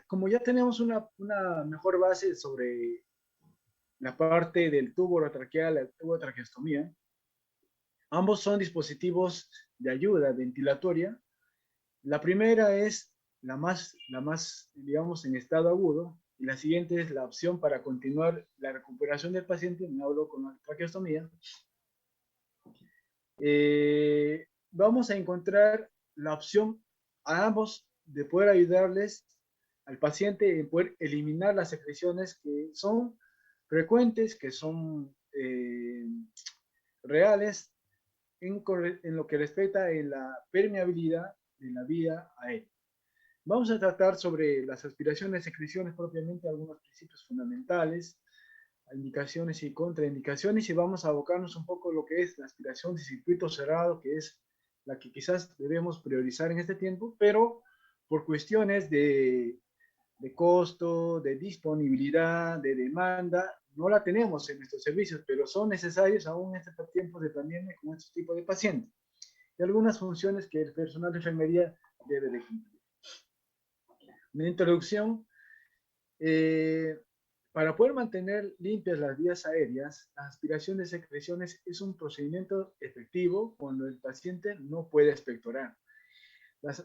como ya tenemos una mejor base sobre la parte del tubo orotraqueal, el tubo de traqueostomía, ambos son dispositivos de ayuda ventilatoria. La primera es la más, digamos, en estado agudo, y la siguiente es la opción para continuar la recuperación del paciente. Me hablo con la traqueostomía. Vamos a encontrar la opción a ambos de poder ayudarles al paciente en poder eliminar las secreciones que son frecuentes, que son reales en lo que respecta en la permeabilidad de la vía aérea. Vamos a tratar sobre las aspiraciones y secreciones propiamente, algunos principios fundamentales, indicaciones y contraindicaciones, y vamos a abocarnos un poco a lo que es la aspiración de circuito cerrado, que es la que quizás debemos priorizar en este tiempo, pero por cuestiones de costo, de disponibilidad, de demanda, no la tenemos en nuestros servicios, pero son necesarios aún en estos tiempos de pandemia con estos tipos de pacientes, y algunas funciones que el personal de enfermería debe de cumplir. Una introducción. eh, para poder mantener limpias las vías aéreas, la aspiración de secreciones es un procedimiento efectivo cuando el paciente no puede expectorar las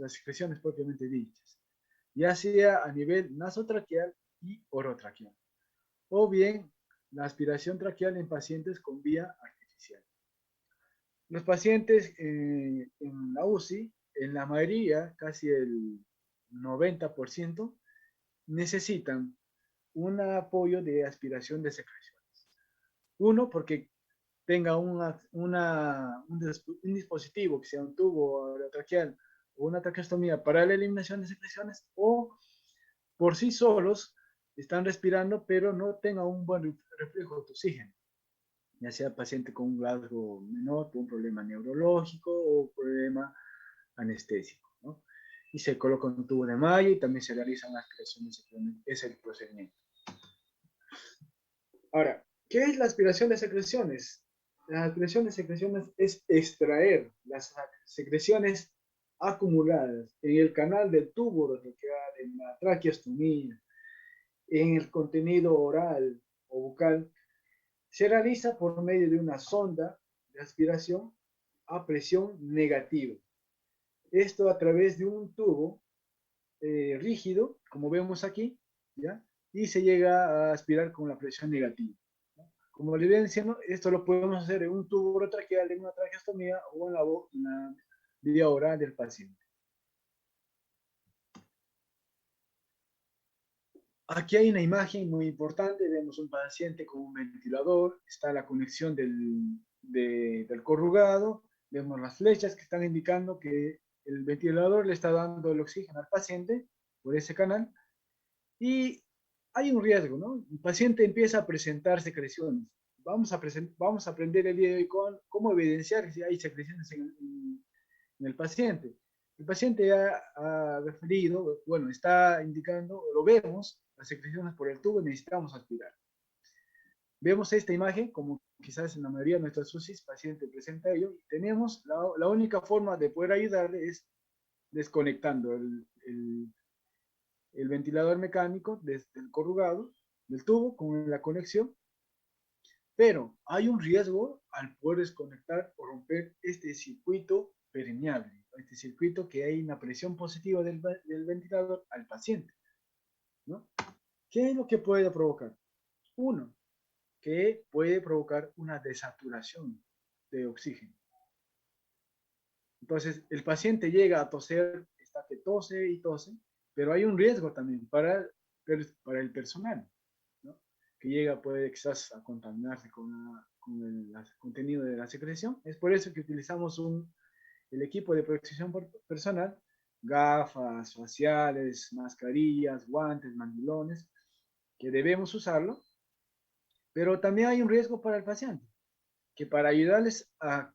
secreciones propiamente dichas, ya sea a nivel nasotraqueal y orotraqueal, o bien la aspiración traqueal en pacientes con vía artificial. Los pacientes en la UCI, en la mayoría, casi el 90%, necesitan un apoyo de aspiración de secreciones. Uno, porque tenga un dispositivo, que sea un tubo traqueal o una traqueostomía para la eliminación de secreciones, o por sí solos están respirando, pero no tenga un buen reflejo de oxígeno, ya sea paciente con un rasgo menor, con un problema neurológico o un problema anestésico, ¿no? Y se coloca un tubo de malla y también se realizan aspiraciones, es el procedimiento. Ahora, ¿qué es la aspiración de secreciones? La aspiración de secreciones es extraer las secreciones acumuladas en el canal del tubo orotraqueal, en la traqueostomía, en el contenido oral o bucal. Se realiza por medio de una sonda de aspiración a presión negativa. Esto a través de un tubo rígido, como vemos aquí, ¿ya? Y se llega a aspirar con la presión negativa. Como le decía, diciendo, esto lo podemos hacer en un tubo orotraqueal, en una traqueostomía o en la vía oral del paciente. Aquí hay una imagen muy importante. Vemos un paciente con un ventilador, está la conexión del corrugado, vemos las flechas que están indicando que el ventilador le está dando el oxígeno al paciente por ese canal, y hay un riesgo, ¿no? El paciente empieza a presentar secreciones. Vamos a aprender el día de hoy cómo evidenciar si hay secreciones en el paciente. El paciente ha referido, bueno, está indicando, lo vemos, las secreciones por el tubo, y necesitamos aspirar. Vemos esta imagen, como quizás en la mayoría de nuestras UCIs, paciente presenta ello, y tenemos la única forma de poder ayudarle es desconectando el ventilador mecánico desde el corrugado del tubo con la conexión, pero hay un riesgo al poder desconectar o romper este circuito permeable, este circuito que hay una presión positiva del ventilador al paciente, ¿no? ¿Qué es lo que puede provocar? Uno, que puede provocar una desaturación de oxígeno. Entonces, el paciente llega a toser, está que tose y tose, pero hay un riesgo también para el personal, ¿no? Que llega, puede quizás a contaminarse con el contenido de la secreción. Es por eso que utilizamos el equipo de protección personal, gafas faciales, mascarillas, guantes, mandilones, que debemos usarlo, pero también hay un riesgo para el paciente, que para ayudarles a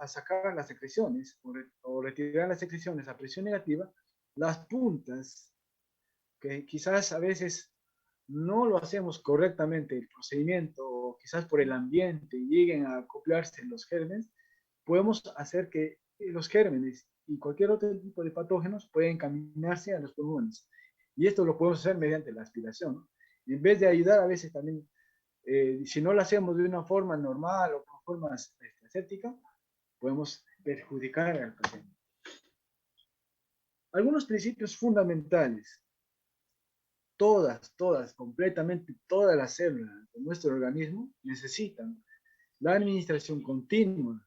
sacar las secreciones o retirar las secreciones a presión negativa, las puntas, que quizás a veces no lo hacemos correctamente el procedimiento, o quizás por el ambiente lleguen a acoplarse los gérmenes, podemos hacer que los gérmenes y cualquier otro tipo de patógenos pueden encaminarse a los pulmones. Y esto lo podemos hacer mediante la aspiración, ¿no? Y en vez de ayudar, a veces también, si no lo hacemos de una forma normal o con forma aséptica, podemos perjudicar al paciente. Algunos principios fundamentales, completamente todas las células de nuestro organismo necesitan la administración continua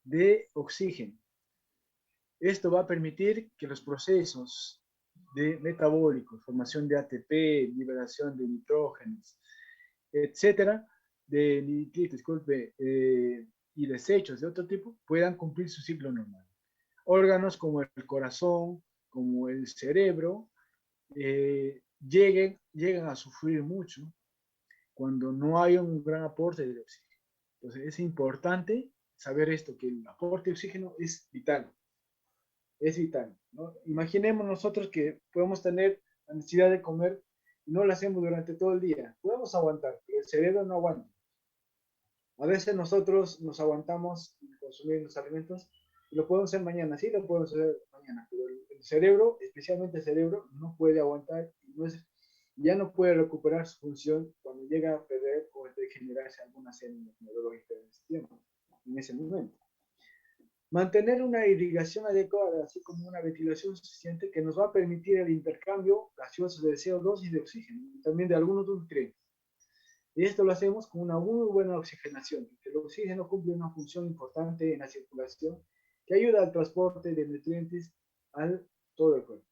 de oxígeno. Esto va a permitir que los procesos de metabólicos, formación de ATP, liberación de nitrógenos, etcétera, de nitritos, disculpe, y desechos de otro tipo, puedan cumplir su ciclo normal. Órganos como el corazón, como el cerebro, llegan a sufrir mucho cuando no hay un gran aporte de oxígeno. Entonces es importante saber esto, que el aporte de oxígeno es vital. Es vital, ¿no? Imaginemos nosotros que podemos tener la necesidad de comer y no lo hacemos durante todo el día. Podemos aguantar, pero el cerebro no aguanta. A veces nosotros nos aguantamos consumir los alimentos y lo podemos hacer mañana, sí lo podemos hacer mañana, pero el cerebro, especialmente el cerebro, no puede aguantar y ya no puede recuperar su función cuando llega a perder o a degenerarse alguna célula neurológica en ese momento. Mantener una irrigación adecuada, así como una ventilación suficiente, que nos va a permitir el intercambio gaseoso de CO2 y de oxígeno, y también de algunos nutrientes. Y esto lo hacemos con una muy buena oxigenación, porque el oxígeno cumple una función importante en la circulación que ayuda al transporte de nutrientes al todo el cuerpo.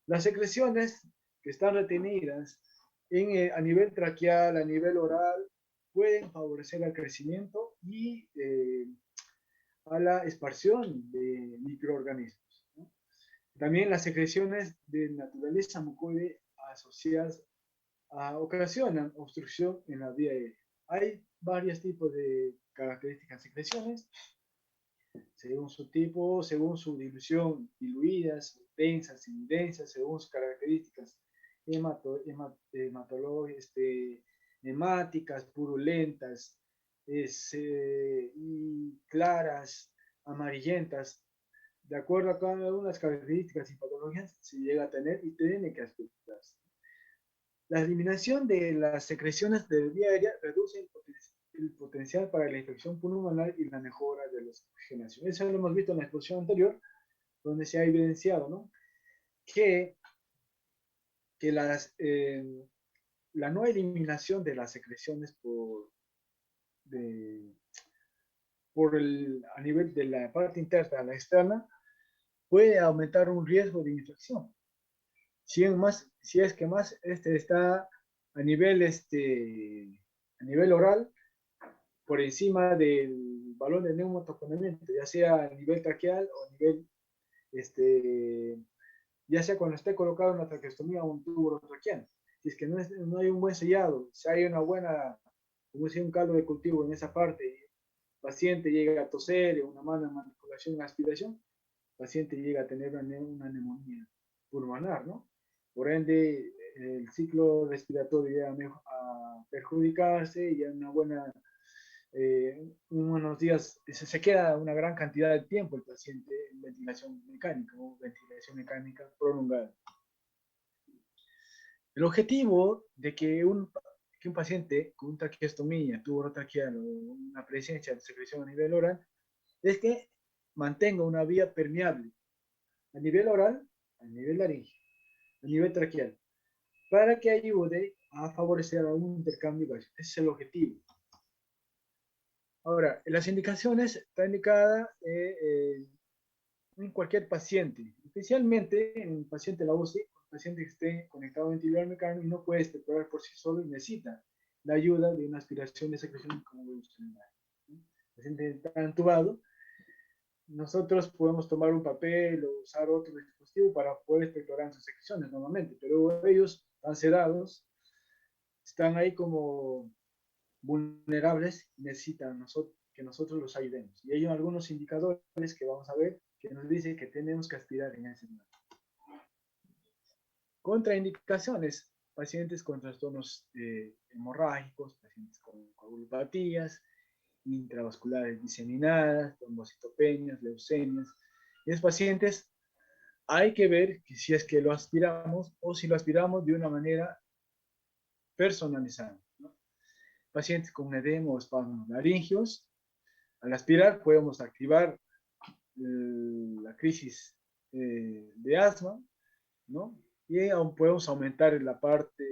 Las secreciones que están retenidas a nivel traqueal, a nivel oral, pueden favorecer el crecimiento y a la expansión de microorganismos, ¿no? También las secreciones de naturaleza mucoide asociadas ocasionan obstrucción en la vía aérea. Hay varios tipos de características de secreciones, según su tipo, según su dilución, diluidas, densas, semidensas, según sus características hemáticas, purulentas, y claras, amarillentas. De acuerdo a cada una de las características y patologías, se llega a tener y tiene que aspirarse. La eliminación de las secreciones de vía aérea reduce el potencial para la infección pulmonar y la mejora de la oxigenación. Eso lo hemos visto en la exposición anterior, donde se ha evidenciado, ¿no?, que, que la no eliminación de las secreciones de, a nivel de la parte interna a la externa puede aumentar un riesgo de infección. Si es que más está a nivel oral, por encima del balón de neumotoconamiento, ya sea a nivel traqueal o a nivel, ya sea cuando esté colocado una traqueostomía o un tubo traqueal. Si es que no hay un buen sellado, si hay una buena, como decía, un caldo de cultivo en esa parte, el paciente llega a toser, una mala manipulación, una aspiración, el paciente llega a tener una neumonía pulmonar, ¿no? Por ende, el ciclo respiratorio llega a perjudicarse y a una buena unos días se queda una gran cantidad de tiempo el paciente en ventilación mecánica o ventilación mecánica prolongada. El objetivo de que un paciente con traqueostomía, tubo traqueal o una presencia de secreción a nivel oral es que mantenga una vía permeable a nivel oral, a nivel laringio, a nivel traqueal, para que ayude a favorecer un intercambio gaseoso. Ese es el objetivo. Ahora, las indicaciones están indicadas en cualquier paciente, especialmente en un paciente de la UCI, un paciente que esté conectado a un ventilador mecánico y no puede expectorar por sí solo y necesita la ayuda de una aspiración de secreción como el paciente está entubado. Nosotros podemos tomar un papel o usar otro dispositivo para poder expectorar sus secreciones normalmente, pero ellos están sedados, están ahí como vulnerables, necesitan que nosotros los ayudemos. Y hay algunos indicadores que vamos a ver que nos dicen que tenemos que aspirar en ese momento. Contraindicaciones: pacientes con trastornos hemorrágicos, pacientes con coagulopatías intravasculares diseminadas, trombocitopenias, leucemias, Y los pacientes hay que ver que si es que lo aspiramos o si lo aspiramos de una manera personalizada, ¿no? Pacientes con edema o espasmos laringios, al aspirar podemos activar la crisis de asma, ¿no? Y aún podemos aumentar la parte,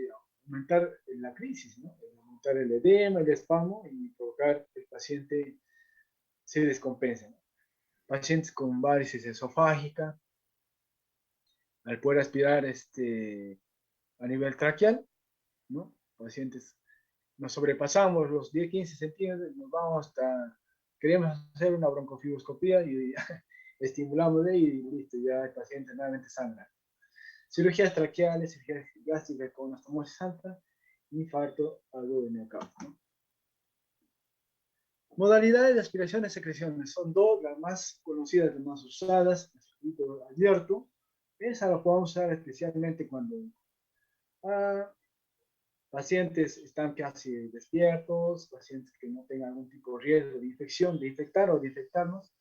aumentar la crisis, ¿no? Aumentar el edema, el espasmo y provocar que el paciente se descompense, ¿no? Pacientes con varices esofágica, al poder aspirar a nivel traqueal, ¿no? Pacientes, nos sobrepasamos los 10-15 centímetros, nos vamos hasta, queremos hacer una broncofibroscopía y estimulamos de ahí y listo, ya el paciente nuevamente sangra. Cirugías traqueales, cirugías gástricas con anastomosis alta, infarto agudo de miocardio, ¿no? Modalidades de aspiración y secreciones son dos, las más conocidas, las más usadas, el circuito abierto. Esa la podemos usar especialmente cuando ah, pacientes están casi despiertos, pacientes que no tengan algún tipo de riesgo de infección, de infectar o de infectarnos.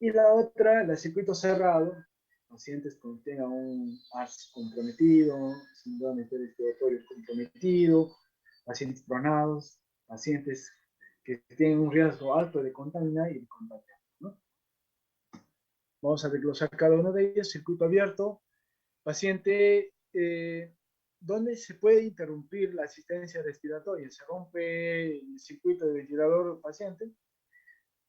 Y la otra, el circuito cerrado, pacientes que tengan un ARS comprometido, síndrome respiratorio comprometido, pacientes pronados, pacientes que tienen un riesgo alto de contaminar y de contagiar, ¿no? Vamos a desglosar cada uno de ellos. Circuito abierto, paciente donde se puede interrumpir la asistencia respiratoria, se rompe el circuito de ventilador paciente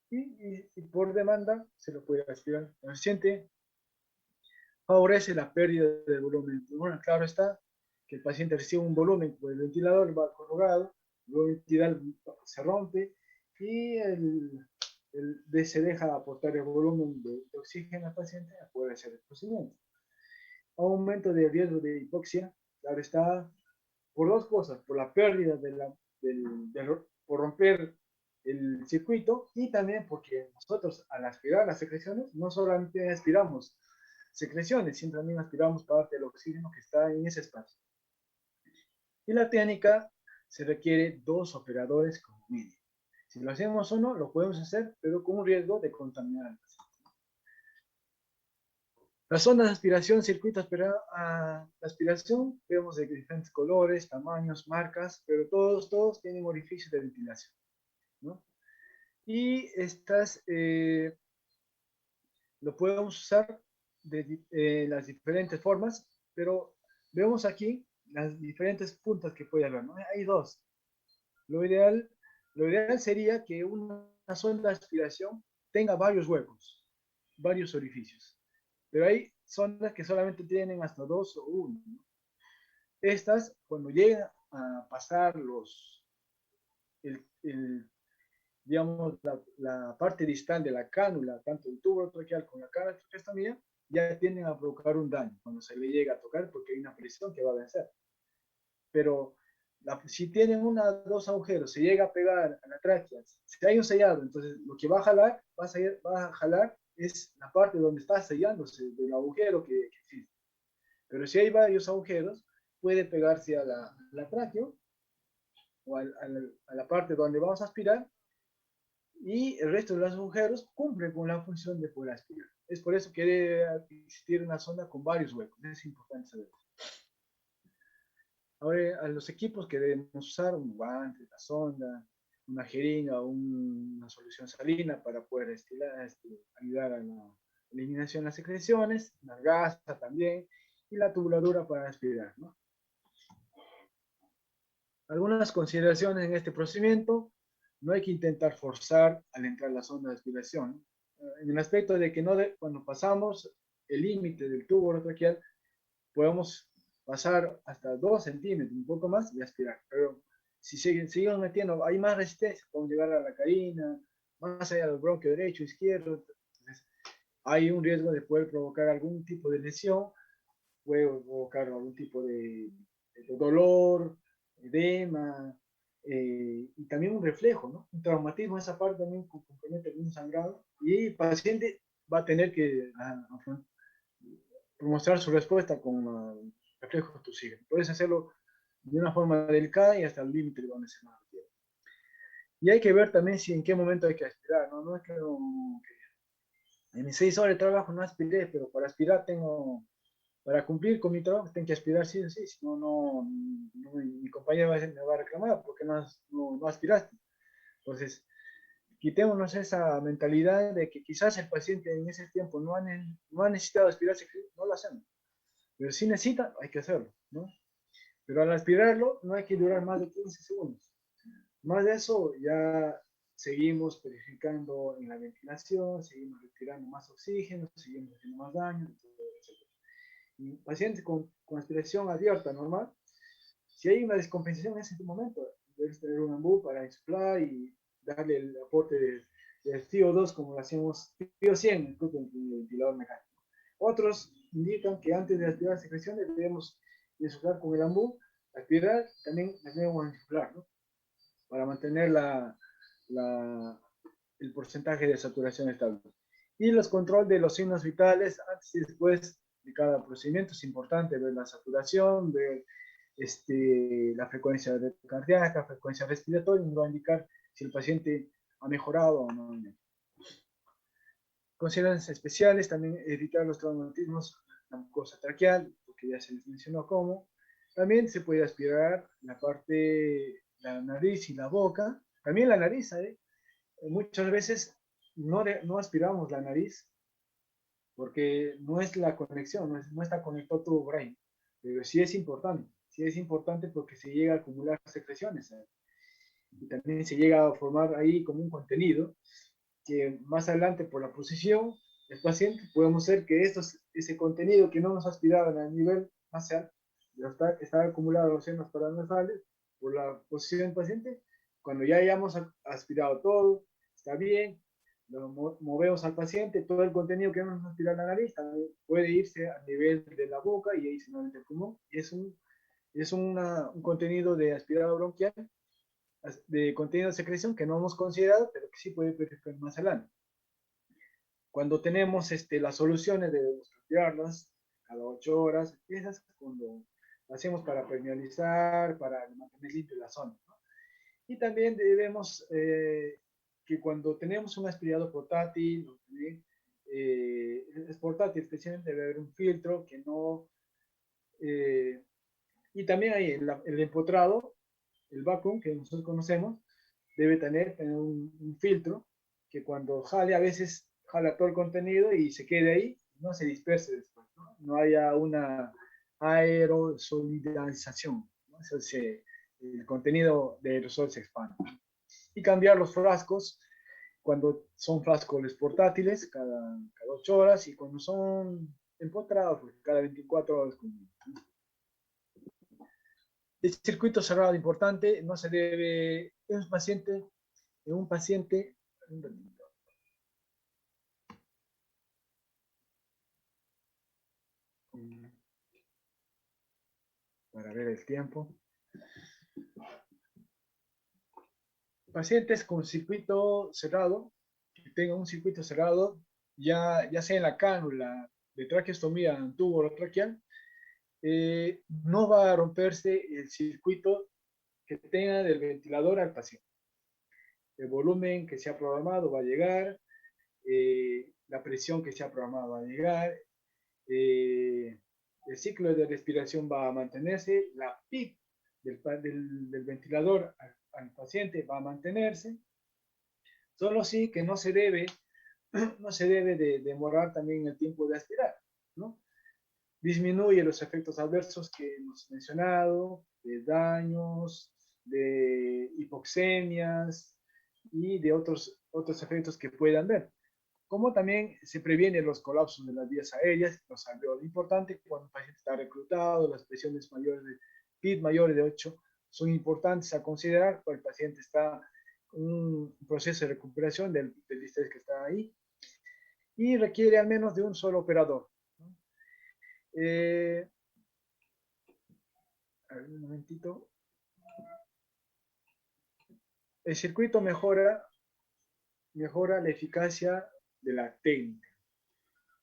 y por demanda se lo puede aspirar. El paciente favorece la pérdida del volumen. Bueno, claro está que el paciente recibe un volumen por el ventilador, va colgado, el ventilador se rompe y se deja aportar el volumen de oxígeno al paciente a poder hacer el procedimiento. Aumento de riesgo de hipoxia, claro está, por dos cosas, por la pérdida por romper el circuito y también porque nosotros al aspirar las secreciones no solamente aspiramos secreciones, sino también aspiramos parte del oxígeno que está en ese espacio. Y la técnica se requiere dos operadores como mínimo. Si lo hacemos uno, lo podemos hacer, pero con un riesgo de contaminar al paciente. Las ondas de aspiración, circuitos de aspiración, vemos de diferentes colores, tamaños, marcas, pero todos tienen orificios de ventilación, ¿no? Y estas lo podemos usar de las diferentes formas, pero vemos aquí las diferentes puntas que puede haber, ¿no? Hay dos. Lo ideal, lo ideal sería que una sonda de aspiración tenga varios huecos, varios orificios, pero hay sondas que solamente tienen hasta dos o uno, ¿no? Estas, cuando llegan a pasar el, digamos, la parte distal de la cánula, tanto el tubo traqueal como la cánula traqueostomía, ya tienden a provocar un daño cuando se le llega a tocar porque hay una presión que va a vencer. Pero si tienen una o dos agujeros, se llega a pegar a la tráquea, si hay un sellado, entonces lo que va a jalar, va a jalar es la parte donde está sellándose del agujero que existe. Pero si hay varios agujeros, puede pegarse a la tráquea o a la parte donde vamos a aspirar y el resto de los agujeros cumplen con la función de poder aspirar. Es por eso que debe existir una sonda con varios huecos. Es importante saberlo. Ahora, a los equipos que debemos usar, un guante, la sonda, una jeringa o una solución salina para poder ayudar a la eliminación de las secreciones, la gasa también, y la tubuladura para aspirar, ¿no? Algunas consideraciones en este procedimiento: no hay que intentar forzar al entrar la sonda de aspiración, en el aspecto de que cuando pasamos el límite del tubo traqueal, podemos pasar hasta 2 centímetros, un poco más, y aspirar. Pero si siguen metiendo, hay más resistencia, podemos llegar a la carina, más allá del bronquio derecho, izquierdo. Entonces, hay un riesgo de poder provocar algún tipo de lesión, puede provocar algún tipo de dolor, edema, y también un reflejo, ¿no? Un traumatismo, esa parte también compromete algún sangrado, y el paciente va a tener que mostrar su respuesta con reflejos tusigen. Puedes hacerlo de una forma delicada y hasta el límite donde se más requiere. Y hay que ver también si en qué momento hay que aspirar, ¿no? No es que En mis 6 horas de trabajo no aspiré, pero para aspirar para cumplir con mi trabajo tengo que aspirar sí o sí, si no, mi compañero me va a reclamar porque no aspiraste. Entonces, quitémonos esa mentalidad de que quizás el paciente en ese tiempo no ha necesitado aspirarse, no lo hacemos. Pero si necesita, hay que hacerlo, ¿no? Pero al aspirarlo, no hay que durar más de 15 segundos. Más de eso, ya seguimos verificando en la ventilación, seguimos retirando más oxígeno, seguimos haciendo más daño, etc. Y pacientes con aspiración abierta, normal, si hay una descompensación en ese momento, debes tener un ambú para insuflar y darle el aporte de CO2 como lo hacemos, CO100, disculpen, el ventilador mecánico. Otros indican que antes de aspirar secreciones debemos insuflar con el ambú, aspirar, también debemos insuflar, ¿no? Para mantener el porcentaje de saturación estable. Y los control de los signos vitales antes y después de cada procedimiento es importante ver la saturación, ver la frecuencia cardíaca, frecuencia respiratoria, nos va a indicar si el paciente ha mejorado o no. Consideraciones especiales, también evitar los traumatismos, la mucosa traqueal, porque ya se les mencionó cómo. También se puede aspirar la parte, la nariz y la boca. También la nariz, ¿eh? Muchas veces no aspiramos la nariz porque no es la conexión, no está conectado tu brain. Pero sí es importante porque se llega a acumular secreciones, ¿eh? Y también se llega a formar ahí como un contenido que más adelante por la posición del paciente podemos ver que ese contenido que no nos aspiraban a nivel facial está acumulado en los senos paranasales por la posición del paciente. Cuando ya hayamos aspirado todo, está bien, lo movemos al paciente, todo el contenido que no nos aspira a la nariz también puede irse a nivel de la boca y ahí se nuevamente el pulmón. Y un contenido de aspirado bronquial de contenido de secreción que no hemos considerado, pero que sí puede verificar más adelante. Cuando tenemos las soluciones, debemos cambiarlas cada 8 horas. Esas cuando hacemos para permeabilizar, para mantener limpia la zona, ¿no? Y también debemos que cuando tenemos un aspirador portátil, es portátil, especialmente debe haber un filtro que no... y también hay el empotrado, el vacuum que nosotros conocemos, debe tener un filtro que cuando jale, a veces jala todo el contenido y se quede ahí, no se disperse después, no haya una aerosolización, ¿no? El contenido de aerosol se expande. Y cambiar los frascos cuando son frascos portátiles cada 8 horas y cuando son empotrados pues, cada 24 horas. El circuito cerrado importante, no se debe, en un paciente, para ver el tiempo. Pacientes con circuito cerrado, que tengan un circuito cerrado, ya sea en la cánula de traqueostomía tubo traqueal, no va a romperse el circuito que tenga del ventilador al paciente. El volumen que se ha programado va a llegar, la presión que se ha programado va a llegar, el ciclo de respiración va a mantenerse, la PIC del ventilador al paciente va a mantenerse, solo sí que no se debe de demorar también el tiempo de aspirar, ¿no? Disminuye los efectos adversos que hemos mencionado, de daños, de hipoxemias y de otros efectos que puedan ver. Como también se previenen los colapsos de las vías aéreas, los alveolos. Importante cuando el paciente está reclutado, las presiones mayores de PIB mayores de 8 son importantes a considerar cuando el paciente está en un proceso de recuperación del estrés que está ahí y requiere al menos de un solo operador, ¿no? A ver, un momentito. El circuito mejora la eficacia de la técnica.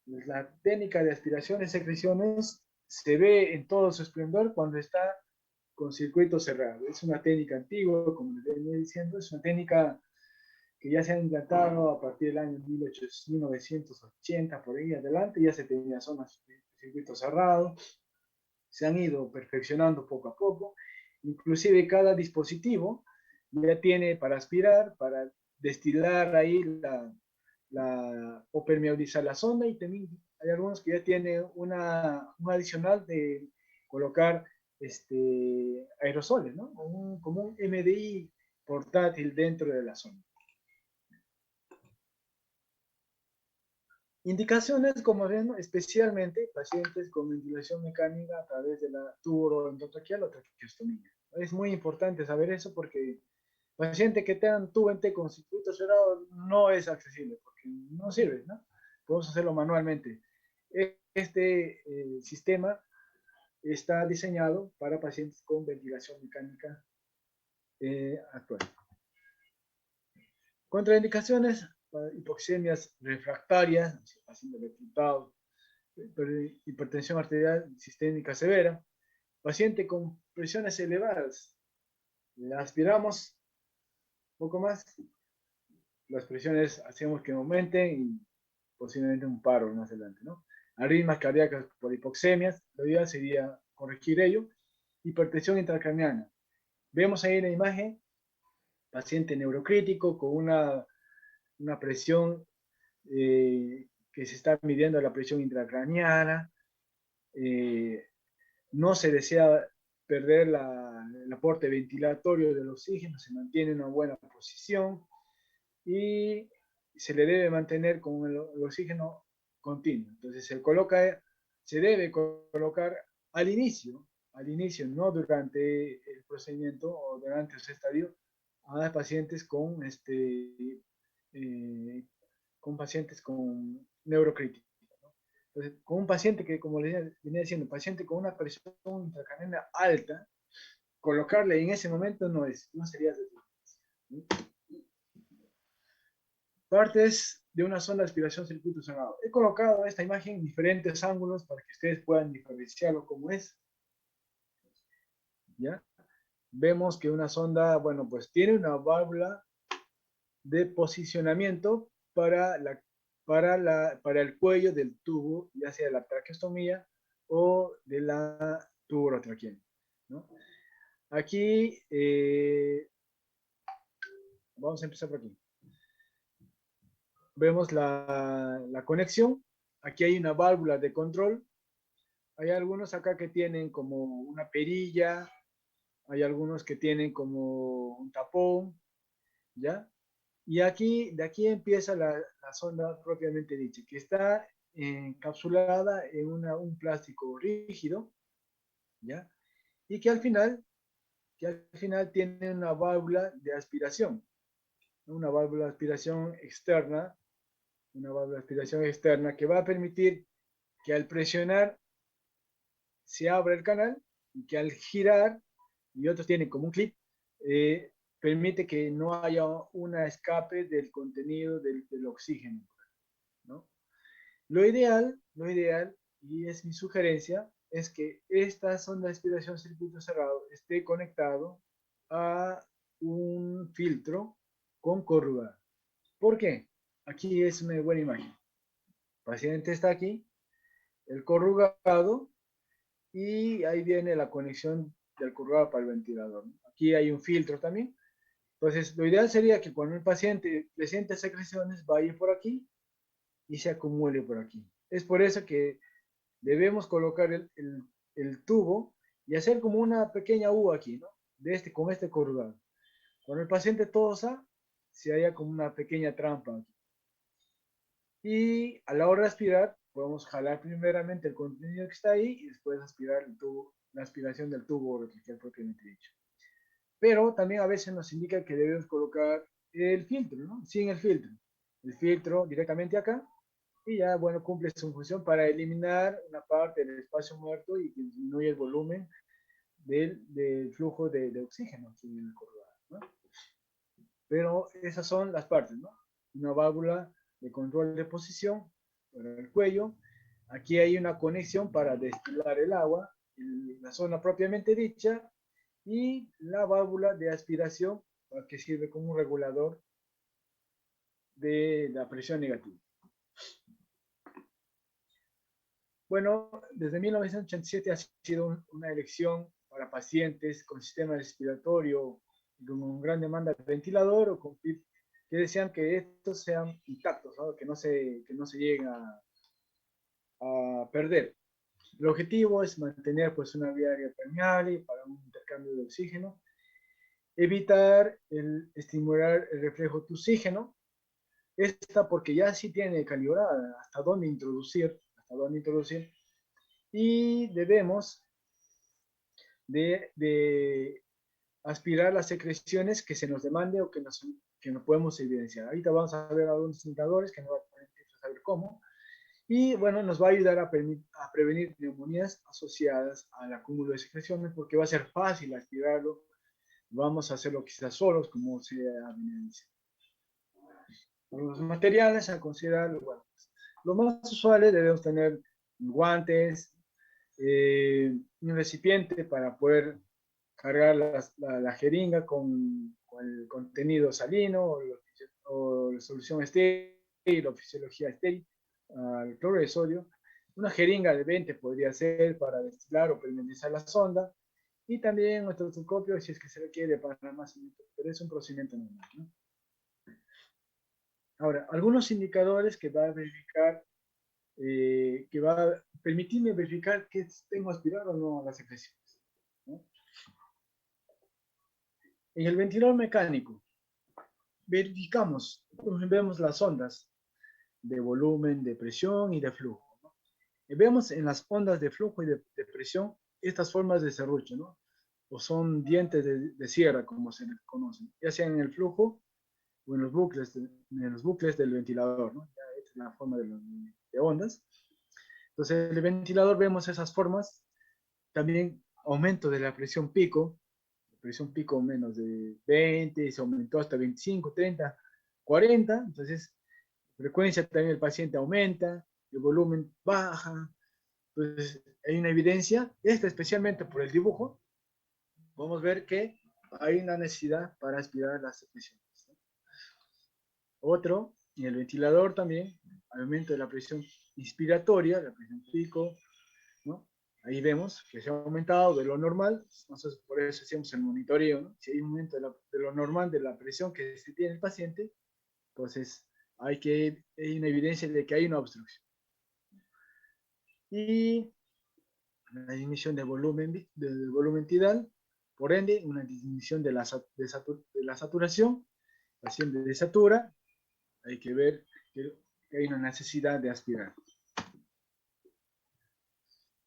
La técnica de aspiración y secreciones se ve en todo su esplendor cuando está con circuito cerrado. Es una técnica antigua, como les venía diciendo, es una técnica que ya se han implantado a partir del año 1980, por ahí adelante, ya se tenía zonas de circuito cerrado, se han ido perfeccionando poco a poco, inclusive cada dispositivo ya tiene para aspirar, para destilar ahí o permeabilizar la zona, y también hay algunos que ya tienen un adicional de colocar aerosoles, ¿no? Como un MDI portátil dentro de la zona. Indicaciones, como ven, especialmente pacientes con ventilación mecánica a través de la tubo endotraqueal o traqueostomía. Es muy importante saber eso porque paciente que tengan tubo en T con circuito cerrado no es accesible porque no sirve, ¿no? Podemos hacerlo manualmente. Este sistema está diseñado para pacientes con ventilación mecánica actual. Contraindicaciones, hipoxemias refractarias, paciente reclutado, hipertensión arterial sistémica severa, paciente con presiones elevadas, la aspiramos un poco más, las presiones hacemos que aumenten y posiblemente un paro más adelante, ¿no? Arritmias cardíacas por hipoxemias, lo ideal sería corregir ello. Hipertensión intracraniana. Vemos ahí en la imagen, paciente neurocrítico con una presión que se está midiendo la presión intracraniana. No se desea perder el aporte ventilatorio del oxígeno, se mantiene en una buena posición y se le debe mantener con el oxígeno continuo. Entonces se debe colocar al inicio, no durante el procedimiento o durante ese estadio, a pacientes con pacientes con neurocrítica. Entonces, con un paciente que, como les venía diciendo, paciente con una presión intracraniana alta, colocarle en ese momento no sería de partes de una zona de aspiración circuito cerrado. He colocado esta imagen en diferentes ángulos para que ustedes puedan diferenciarlo como es. ¿Ya? Vemos que una sonda, bueno, pues tiene una válvula de posicionamiento para el cuello del tubo, ya sea de la traqueostomía o de la tuberotraqueal, ¿no? Aquí, vamos a empezar por aquí. Vemos la conexión. Aquí hay una válvula de control. Hay algunos acá que tienen como una perilla, hay algunos que tienen como un tapón, ¿ya? Y de aquí empieza la sonda propiamente dicha, que está encapsulada en un plástico rígido, ¿ya? Y que al final tiene una válvula de aspiración externa, que va a permitir que al presionar se abra el canal y que al girar, y otros tienen como un clip, permite que no haya un escape del contenido del oxígeno, ¿no? Lo ideal, y es mi sugerencia, es que esta sonda de aspiración circuito cerrado esté conectado a un filtro con corrugado. ¿Por qué? Aquí es una buena imagen. El paciente está aquí, el corrugado, y ahí viene la conexión del corrugado para el ventilador. Aquí hay un filtro también. Entonces, lo ideal sería que cuando el paciente presente secreciones, vaya por aquí y se acumule por aquí. Es por eso que debemos colocar el tubo y hacer como una pequeña U aquí, ¿no? Con este corrugado. Cuando el paciente tosa, se halla como una pequeña trampa aquí. Y a la hora de aspirar, podemos jalar primeramente el contenido que está ahí y después aspirar la aspiración del tubo retrotraqueal propiamente dicho. Pero también a veces nos indica que debemos colocar el filtro, ¿no? Sin el filtro. El filtro directamente acá y ya, bueno, cumple su función para eliminar una parte del espacio muerto y que disminuye el volumen del flujo de oxígeno aquí en el corredor, ¿no? Pero esas son las partes, ¿no? Una válvula de control de posición para el cuello. Aquí hay una conexión para destilar el agua, la zona propiamente dicha, y la válvula de aspiración, que sirve como un regulador de la presión negativa. Bueno, desde 1987 ha sido una elección para pacientes con sistema respiratorio con gran demanda de ventilador o con PIB que desean que estos sean intactos, ¿no? Que no se lleguen a perder. El objetivo es mantener pues, una vía aérea permeable para un intercambio de oxígeno, evitar estimular el reflejo de oxígeno, esta porque ya sí tiene calibrada hasta dónde introducir y debemos de aspirar las secreciones que se nos demande o que no podemos evidenciar. Ahorita vamos a ver algunos indicadores que nos van a permitir saber cómo. Y bueno, nos va a ayudar a prevenir neumonías asociadas al acúmulo de secreciones porque va a ser fácil aspirarlo. Vamos a hacerlo quizás solos, como se ha venido diciendo. Los materiales a considerar, bueno, los más usuales debemos tener guantes, un recipiente para poder cargar la jeringa con el contenido salino o la solución estéril o fisiología estéril al cloro de sodio. Una jeringa de 20 podría ser para destilar o permeabilizar la sonda. Y también nuestro otoscopio si es que se requiere para almacenamiento, pero es un procedimiento normal, ¿no? Ahora, algunos indicadores que va a verificar, que va a permitirme verificar que tengo aspirado o no a las secreciones, ¿no? En el ventilador mecánico, verificamos, vemos las ondas de volumen, de presión y de flujo, ¿no? Y vemos en las ondas de flujo y de presión estas formas de serrucho, ¿no? O son dientes de sierra, como se les conocen, ya sea en el flujo o en los bucles del ventilador, ¿no? Ya esta es la forma de ondas. Entonces, en el ventilador vemos esas formas, también aumento de la presión pico menos de 20, se aumentó hasta 25, 30, 40, entonces frecuencia también el paciente aumenta, el volumen baja, entonces hay una evidencia, esta especialmente por el dibujo, podemos ver que hay una necesidad para aspirar las secreciones, ¿no? Otro, en el ventilador también, aumento de la presión inspiratoria, la presión pico, ¿no? Ahí vemos que se ha aumentado de lo normal, entonces por eso hacemos el monitoreo, ¿no? Si hay un aumento de lo normal de la presión que se tiene el paciente, entonces hay una evidencia de que hay una obstrucción. Y la disminución del volumen tidal, por ende, una disminución de la saturación, el paciente desatura, hay que ver que hay una necesidad de aspirar.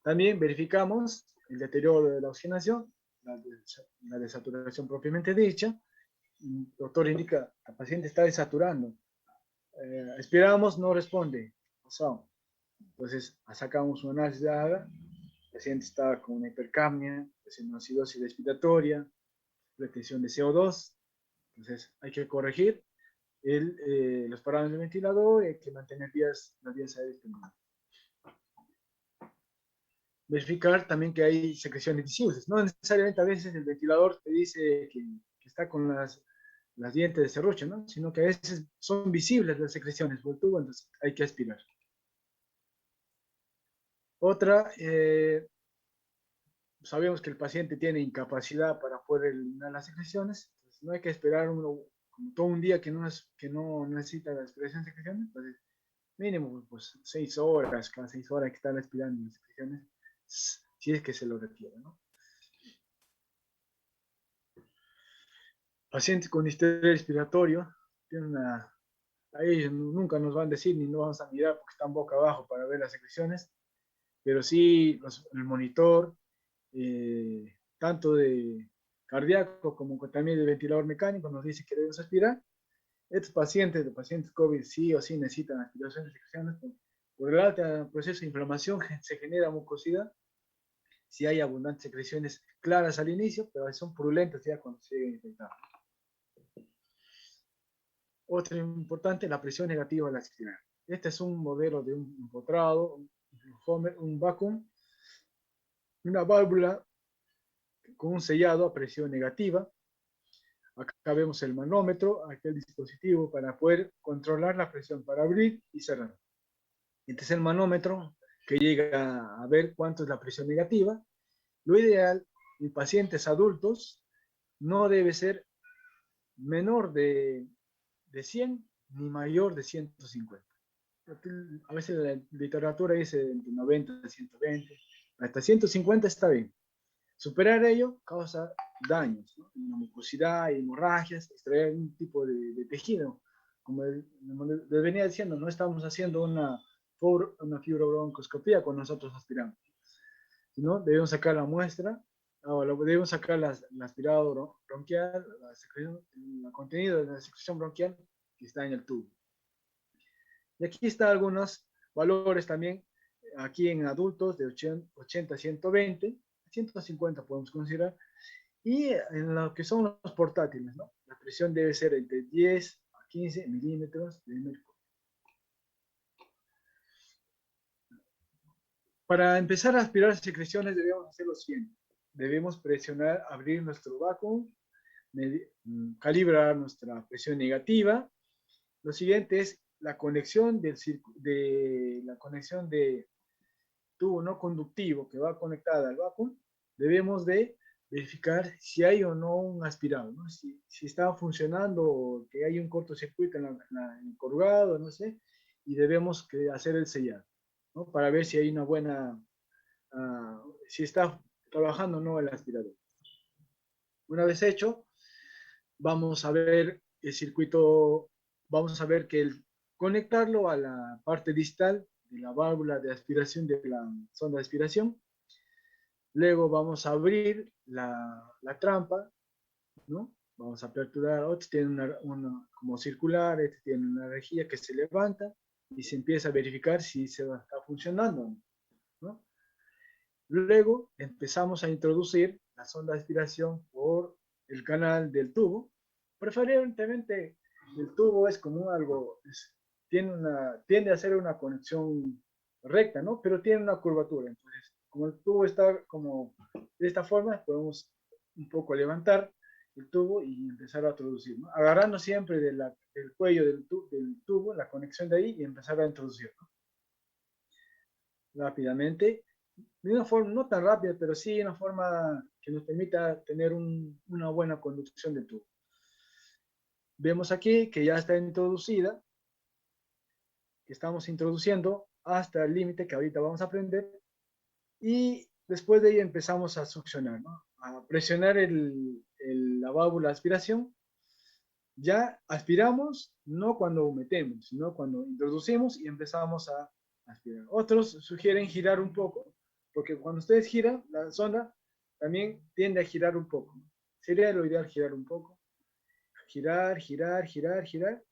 También verificamos el deterioro de la oxigenación, la desaturación propiamente dicha. El doctor indica que el paciente está desaturando. Aspiramos, no responde. Entonces, sacamos un análisis de AGA. El paciente está con una hipercapnia, una acidosis respiratoria, retención de CO2. Entonces, hay que corregir los parámetros del ventilador y hay que mantener las vías aéreas permeables. Verificar también que hay secreciones difusas. No necesariamente a veces el ventilador te dice que está con las dientes de serrucho, ¿no? Sino que a veces son visibles las secreciones por el tubo, entonces hay que aspirar. Otra, sabemos que el paciente tiene incapacidad para poder eliminar las secreciones, entonces no hay que esperar como todo un día que no necesita la aspiración de secreciones, entonces mínimo pues 6 horas, cada 6 horas hay que estar aspirando las secreciones, si es que se lo requiere, ¿no? Pacientes con distrés respiratorio, ahí nunca nos van a decir ni nos vamos a mirar porque están boca abajo para ver las secreciones, pero sí el monitor, tanto de cardíaco como también de ventilador mecánico, nos dice que debemos aspirar. Estos pacientes, los pacientes COVID, sí o sí necesitan aspiración de secreciones. Por el alto proceso de inflamación se genera mucosidad. Si hay abundantes secreciones claras al inicio, pero son purulentas ya cuando se llega a infectar. Otro importante, la presión negativa al aspirar. Este es un modelo de un empotrado, un vacuum, una válvula con un sellado a presión negativa. Acá vemos el manómetro, aquel dispositivo para poder controlar la presión, para abrir y cerrar. Este es el manómetro que llega a ver cuánto es la presión negativa. Lo ideal en pacientes adultos no debe ser menor de 100 ni mayor de 150. A veces la literatura dice entre 90 y 120, hasta 150 está bien. Superar ello causa daños, ¿no? La mucosidad, hemorragias, extraer un tipo de tejido. Como les venía diciendo, no estamos haciendo una fibrobroncoscopía cuando nosotros aspiramos, sino debemos sacar la muestra, o debemos sacar la aspirado bronquial, el contenido de la secreción bronquial que está en el tubo. Y aquí están algunos valores también, aquí en adultos de 80 a 120, 150 podemos considerar, y en lo que son los portátiles, ¿no? La presión debe ser entre 10 a 15 milímetros de mercurio. Para empezar a aspirar secreciones debemos hacer lo siguiente. Debemos presionar, abrir nuestro vacuum, calibrar nuestra presión negativa. Lo siguiente es la conexión la conexión de tubo no conductivo que va conectada al vacuum. Debemos de verificar si hay o no un aspirado, ¿no? Si está funcionando o que hay un cortocircuito en el corrugado, no sé, y debemos hacer el sellado, ¿no? Para ver si hay una buena, si está trabajando o no el aspirador. Una vez hecho, vamos a ver el circuito, vamos a ver que conectarlo a la parte distal de la válvula de aspiración de la sonda de aspiración. Luego vamos a abrir la trampa, ¿no? Vamos a aperturar, otros tienen una como circular, este tiene una rejilla que se levanta y se empieza a verificar si se está funcionando, ¿no? Luego empezamos a introducir la sonda de aspiración por el canal del tubo. Preferentemente el tubo es como algo, tiende a ser una conexión recta, ¿no? Pero tiene una curvatura. Entonces, como el tubo está como de esta forma, podemos un poco levantar el tubo y empezar a introducir, ¿no? Agarrando siempre del cuello del tubo, la conexión de ahí y empezar a introducir, ¿no? Rápidamente, de una forma no tan rápida, pero sí una forma que nos permita tener una buena conducción del tubo. Vemos aquí que ya está introducida, que estamos introduciendo hasta el límite que ahorita vamos a aprender, y después de ahí empezamos a succionar, ¿no? A presionar la válvula de aspiración. Ya aspiramos no cuando metemos, sino cuando introducimos y empezamos a aspirar. Otros sugieren girar un poco, porque cuando ustedes giran, la sonda también tiende a girar un poco. Sería lo ideal girar un poco. Girar, girar, girar, girar.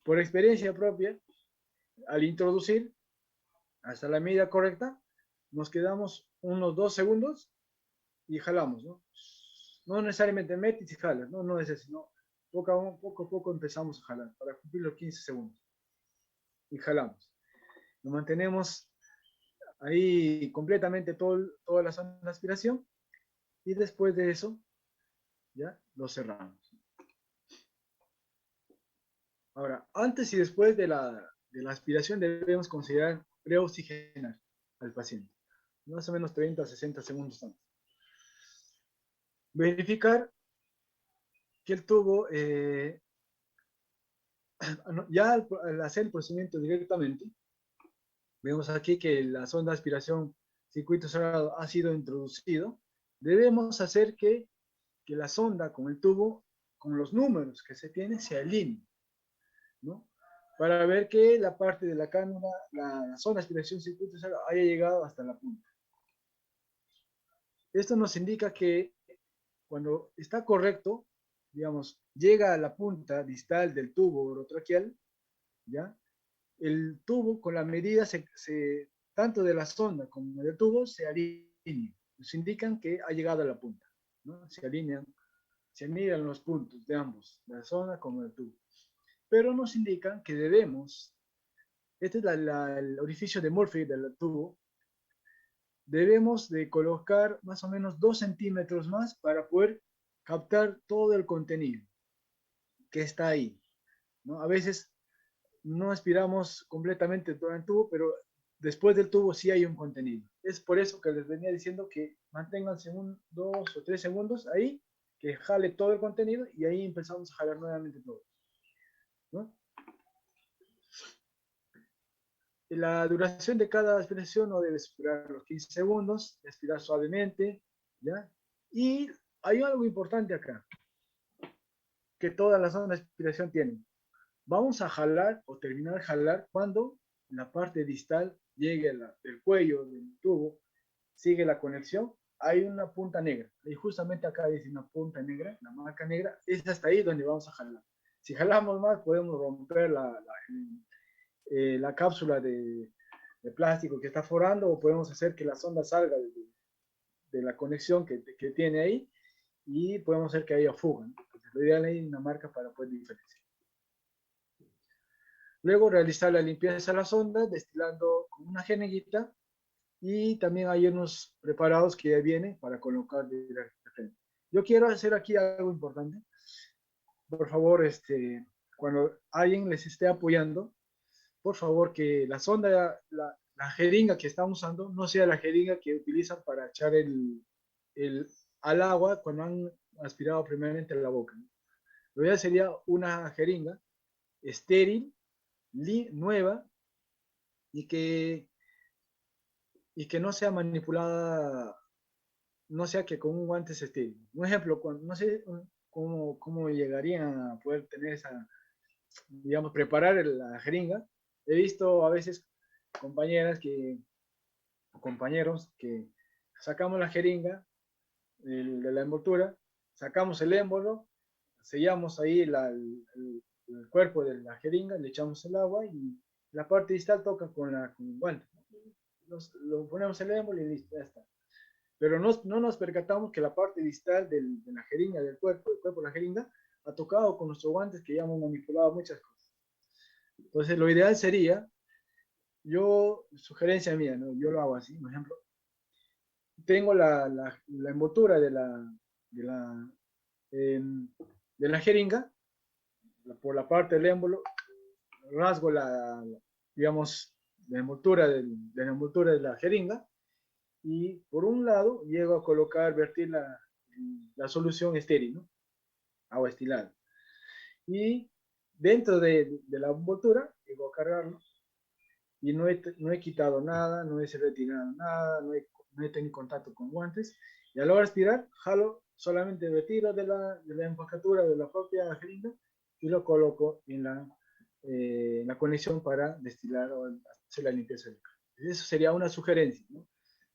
Por experiencia propia, al introducir hasta la medida correcta, nos quedamos unos 2 segundos y jalamos, ¿no? No necesariamente metes y jalas, no, no es eso, no. Poco a poco empezamos a jalar para cumplir los 15 segundos y jalamos. Lo mantenemos ahí completamente toda la zona de aspiración y después de eso ya lo cerramos. Ahora, antes y después de la aspiración debemos considerar preoxigenar al paciente, más o menos 30 a 60 segundos antes. Verificar que el tubo, ya al hacer el procedimiento directamente, vemos aquí que la sonda de aspiración circuito cerrado ha sido introducido. Debemos hacer que la sonda con el tubo, con los números que se tiene, se alineen, ¿no? Para ver que la parte de la cánula, la sonda de aspiración circuito cerrado, haya llegado hasta la punta. Esto nos indica que cuando está correcto, digamos, llega a la punta distal del tubo orotraqueal, ¿ya? El tubo con la medida tanto de la sonda como del tubo se alinean, nos indican que ha llegado a la punta, ¿no? Se alinean los puntos de ambos, de la sonda como del tubo. Pero nos indican que debemos, este es el orificio de Murphy del tubo, debemos de colocar más o menos 2 centímetros más para poder captar todo el contenido que está ahí, ¿no? A veces no aspiramos completamente todo el tubo, pero después del tubo sí hay un contenido. Es por eso que les venía diciendo que manténganse 2 o 3 segundos ahí, que jale todo el contenido y ahí empezamos a jalar nuevamente todo, ¿no? La duración de cada aspiración no debe superar los 15 segundos, aspirar suavemente, ¿ya? Y hay algo importante acá, que todas las zonas de aspiración tienen. Vamos a jalar o terminar de jalar cuando la parte distal llegue del cuello del tubo, sigue la conexión, hay una punta negra. Y justamente acá dice una punta negra, la marca negra, es hasta ahí donde vamos a jalar. Si jalamos más, podemos romper la cápsula de plástico que está forando o podemos hacer que la sonda salga de la conexión que tiene ahí y podemos hacer que haya fuga, ¿no? Entonces, lo ideal es una marca para poder diferenciar. Luego realizar la limpieza de la sonda destilando con una jeringuita y también hay unos preparados que ya vienen para colocar de frente. Yo quiero hacer aquí algo importante. Por favor, cuando alguien les esté apoyando, por favor que la sonda, la jeringa que están usando no sea la jeringa que utilizan para echar el, al agua cuando han aspirado primeramente la boca. Lo ideal sería una jeringa estéril, nueva y que no sea manipulada, no sea que con un guante se estéril. Un ejemplo, no sé cómo llegarían a poder tener esa, digamos, preparar la jeringa. He visto a veces compañeras compañeros que sacamos la jeringa de la envoltura, sacamos el émbolo, sellamos ahí el cuerpo de la jeringa, le echamos el agua y la parte distal toca con el guante. Lo ponemos el émbolo y listo, ya está. Pero no nos percatamos que la parte distal de la jeringa, del cuerpo de la jeringa, ha tocado con nuestros guantes que ya hemos manipulado muchas cosas. Entonces, lo ideal sería, sugerencia mía, ¿no? Yo lo hago así, por ejemplo, tengo la envoltura de la, eh, de la jeringa, por la parte del émbolo, rasgo digamos, la envoltura de la jeringa y por un lado llego a colocar, vertir la solución estéril, ¿no? Agua estilada. Y dentro de la envoltura llego a cargarlo y no he quitado nada, no he retirado nada, no he tenido contacto con guantes. Y a la hora de aspirar, jalo solamente el retiro de la empacadura de la propia jeringa y lo coloco en la conexión para destilar o hacer la limpieza del carro. Eso sería una sugerencia, ¿no?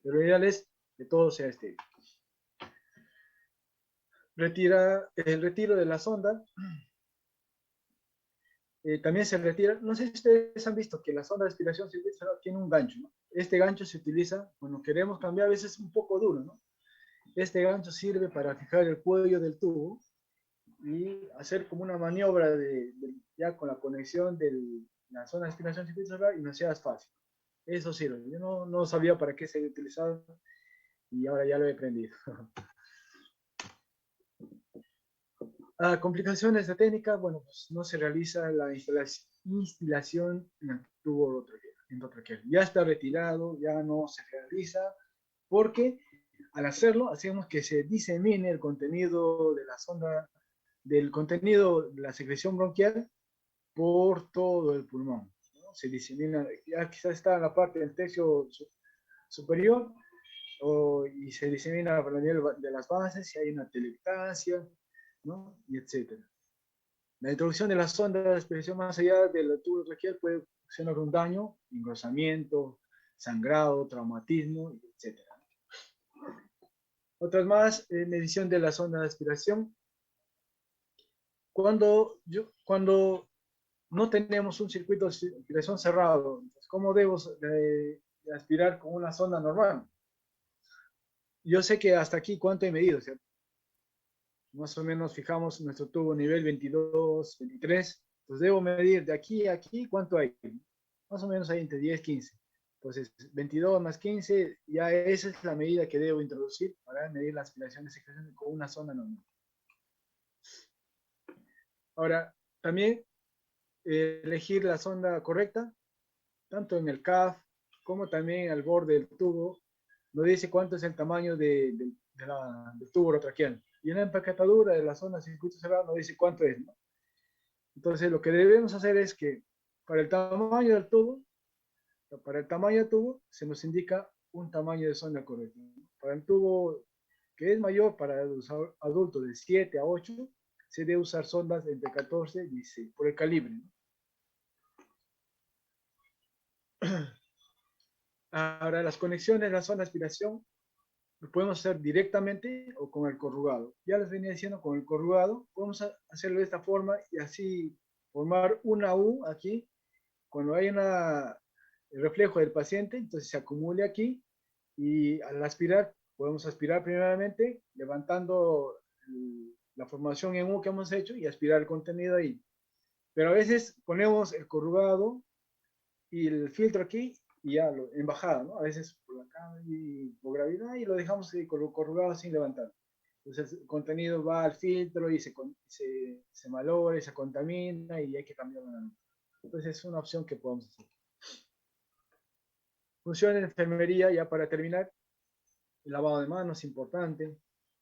Pero lo ideal es que todo sea estéril. El retiro de la sonda también se retira. No sé si ustedes han visto que la sonda de aspiración tiene un gancho, ¿no? Este gancho se utiliza cuando queremos cambiar, a veces es un poco duro, ¿no? Este gancho sirve para fijar el cuello del tubo y hacer como una maniobra ya con la conexión de la zona de aspiración y no sea fácil. Eso sirve. Yo no sabía para qué se había utilizado y ahora ya lo he aprendido. Complicaciones de técnica, bueno, pues no se realiza la instalación en el tubo endotraqueal. Ya está retirado, ya no se realiza, porque al hacerlo hacemos que se disemine el contenido de la sonda, del contenido de la secreción bronquial por todo el pulmón, ¿no? Se disemina, ya quizás está en la parte del tercio superior y se disemina por el nivel de las bases, si hay una telectasia, ¿no? Y etcétera. La introducción de la sonda de aspiración más allá del tubo traqueal puede ocasionar un daño, engrosamiento, sangrado, traumatismo, etc. Otras más, medición de la sonda de aspiración. Cuando no tenemos un circuito de aspiración cerrado, ¿cómo debo de aspirar con una sonda normal? Yo sé que hasta aquí cuánto he medido, ¿cierto? Más o menos fijamos nuestro tubo nivel 22, 23. Pues debo medir de aquí a aquí cuánto hay. Más o menos hay entre 10 y 15. Entonces, 22 más 15, ya esa es la medida que debo introducir para medir la aspiración de secreción con una sonda normal. Ahora, también elegir la sonda correcta, tanto en el CAF como también al borde del tubo. Nos dice cuánto es el tamaño del tubo orotraqueal. Y en la empaquetadura de la zona circuito cerrado nos dice cuánto es, ¿no? Entonces, lo que debemos hacer es que para el tamaño del tubo, se nos indica un tamaño de sonda correcto. Para el tubo que es mayor, para los adultos de 7 a 8, se debe usar sondas entre 14 y 16, por el calibre, ¿no? Ahora, las conexiones, la zona de aspiración, lo podemos hacer directamente o con el corrugado. Ya les venía diciendo, con el corrugado, podemos hacerlo de esta forma y así formar una U aquí. Cuando hay el reflejo del paciente, entonces se acumule aquí y al aspirar, podemos aspirar primeramente levantando la formación en U que hemos hecho y aspirar el contenido ahí. Pero a veces ponemos el corrugado y el filtro aquí y ya en bajada, ¿no? A veces por acá y por gravedad y lo dejamos corrugado sin levantar. Entonces el contenido va al filtro y se malogra y se contamina y hay que cambiarlo. Entonces es una opción que podemos hacer. Función de enfermería, ya para terminar, el lavado de manos es importante.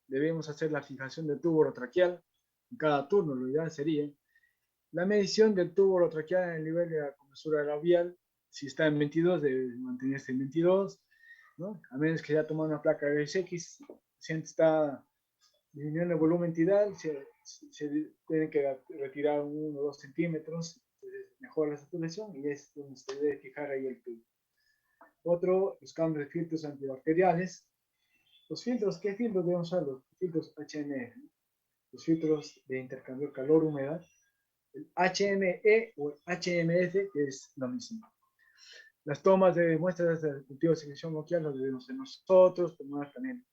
Debemos hacer la fijación del tubo orotraqueal en cada turno, lo ideal sería. La medición del tubo orotraqueal en el nivel de la comesura labial, si está en 22, debe mantenerse en 22, ¿no? A menos que ya toma una placa de X, el paciente está disminuyendo el volumen tidal, se tiene que retirar 1 o 2 centímetros, mejora la saturación y es donde se debe fijar ahí el tubo. Otro, los cambios de filtros antibacteriales. Los filtros, ¿qué filtros debemos usar? Los filtros HME, los filtros de intercambio calor-humedad, el HME o el HMF, que es lo mismo. Las tomas de muestras de cultivo de secreción local las debemos hacer nosotros, tomar también.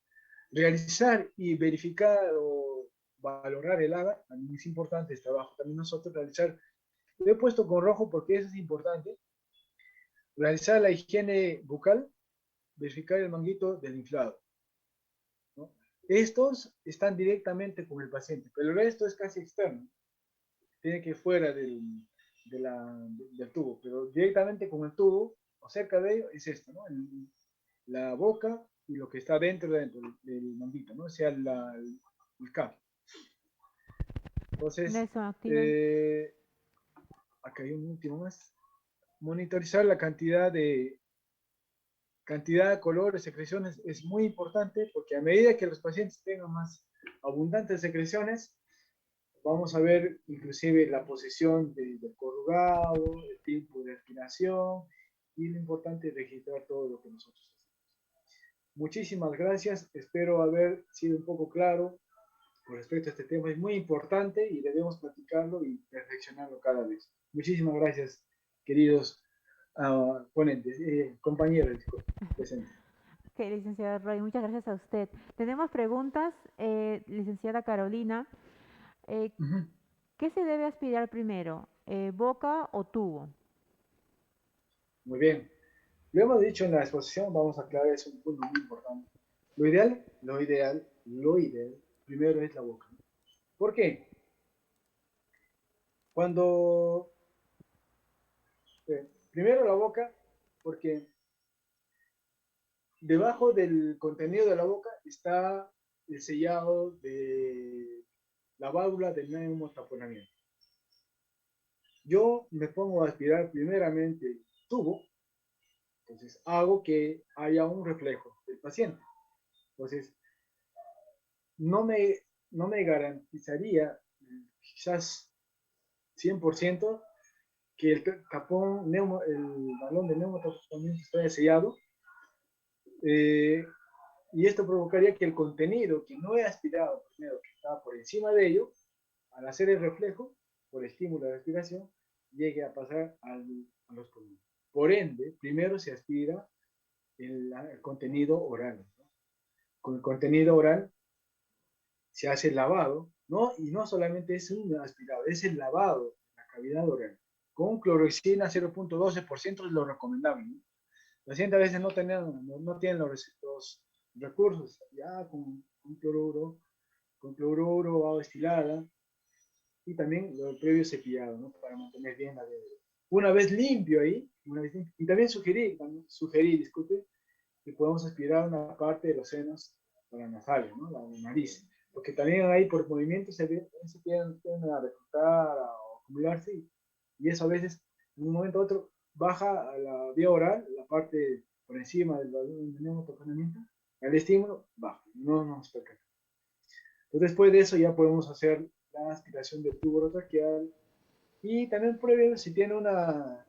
Realizar y verificar o valorar el AGA, también es importante, es trabajo también nosotros realizar. Lo he puesto con rojo porque eso es importante. Realizar la higiene bucal, verificar el manguito del inflado, ¿no? Estos están directamente con el paciente, pero el resto es casi externo. Tiene que ir fuera del tubo, pero directamente con el tubo o cerca de ello es esto, ¿no? La boca y lo que está dentro del manguito, ¿no? O sea, el cap. Entonces, Nelson, activen. acá hay un último más. Monitorizar la cantidad, colores, secreciones es muy importante porque a medida que los pacientes tengan más abundantes secreciones, vamos a ver inclusive la posición del corrugado, el tiempo de aspiración y lo importante es registrar todo lo que nosotros hacemos. Muchísimas gracias, espero haber sido un poco claro con respecto a este tema. Es muy importante y debemos practicarlo y perfeccionarlo cada vez. Muchísimas gracias, queridos ponentes, compañeros presentes. Ok, licenciada Roy, muchas gracias a usted. Tenemos preguntas, licenciada Carolina. Eh, Uh -huh. ¿Qué se debe aspirar primero, boca o tubo? Muy bien. Lo hemos dicho en la exposición, vamos a aclarar, es un punto muy importante. Lo ideal, primero es la boca. ¿Por qué? Cuando, primero la boca, porque debajo del contenido de la boca está el sellado de la válvula del neumotaponamiento. Yo me pongo a aspirar primeramente el tubo, entonces hago que haya un reflejo del paciente. Entonces, no me, no me garantizaría quizás 100% que el tapón, el balón de neumotaponamiento esté sellado, eh, y esto provocaría que el contenido que no he aspirado primero, que estaba por encima de ello, al hacer el reflejo, por estímulo de respiración, llegue a pasar a los pulmones. Por ende, primero se aspira el contenido oral, ¿no? Con el contenido oral se hace el lavado, ¿no? Y no solamente es un aspirado, es el lavado de la cavidad oral. Con cloroxina 0.12% es lo recomendable, ¿no? El paciente a veces no tienen los recursos, ya con cloruro, agua destilada, y también lo previo cepillado, ¿no? Para mantener bien la dentadura. Una vez limpio ahí, y también sugerí, disculpe, que podemos aspirar una parte de los senos paranasales, ¿no? La nariz, porque también ahí por movimiento se tienden a reclutar o acumularse y eso a veces, en un momento u otro, baja a la vía oral, la parte por encima del neumotoconamiento, el estímulo baja, no nos percatamos. Entonces, después de eso ya podemos hacer la aspiración del tubo orotraqueal y también prueben si tiene una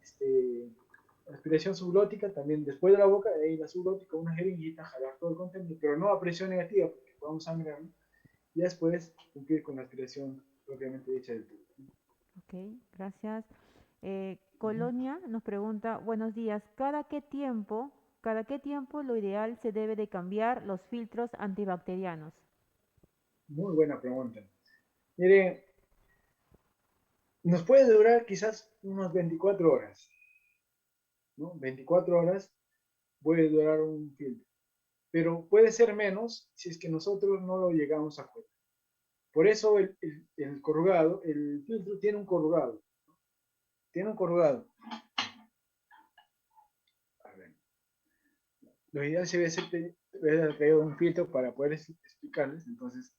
aspiración subglótica, también después de la boca, ahí la subglótica, una jeringuita, jalar todo el contenido, pero no a presión negativa, porque podemos sangrar, ¿no? Y después cumplir con la aspiración propiamente dicha del tubo. Ok, gracias. Uh -huh. Colonia nos pregunta, buenos días, cada qué tiempo lo ideal se debe de cambiar los filtros antibacterianos? Muy buena pregunta. Mire, nos puede durar quizás unos 24 horas, ¿no? 24 horas puede durar un filtro, pero puede ser menos si es que nosotros no lo llegamos a cuenta. Por eso el corrugado, el filtro tiene un corrugado. Tiene un corrugado. A ver. Lo ideal sería haber traído un filtro para poder explicarles. Entonces,